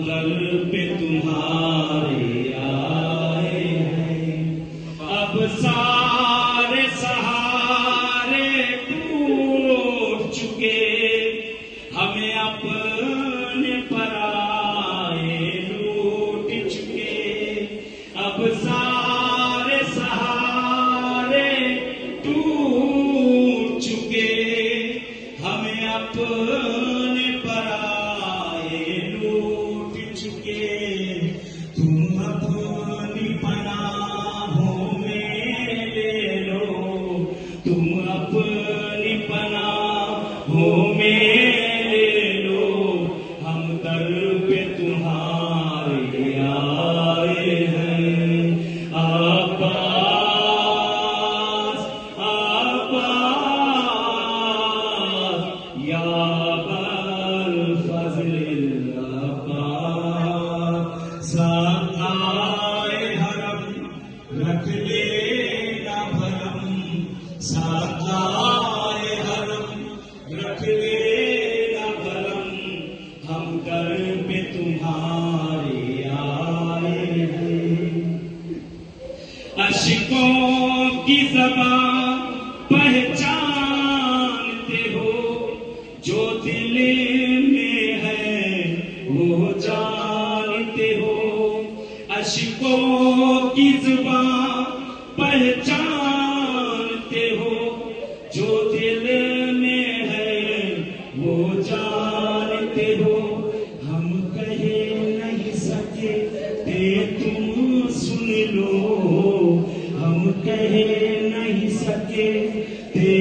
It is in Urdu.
در پہ تمہارے آئے ہیں، اب سارے سہارے ٹوٹ چکے، ہمیں اپنے پرائے لوٹ چکے، اب سارے سہارے ٹوٹ چکے، ہمیں اپنے پرائے لوٹ چکے، تم اپنی پناہوں میں لے لو، تم اپنی پناہوں میں لے لو، ہم در پہ تمہارے آئے ہیں، عباس عباس یا بالفضل العباس، ساقائے حرم رکھ لینا بھرم، ساقائے حرم رکھ لینا بھرم، ہم در پہ تمہارے آئے ہیں، اشکوں کی زبان پہچانتے ہو، جو دل میں ہے وہ جانتے ہو، اشکوں کی زبان پہچانتے ہو، جو دل میں ہے وہ جانتے ہو، ہم کہہ نہیں سکے تے تم سن لو، ہم کہہ نہیں سکے تے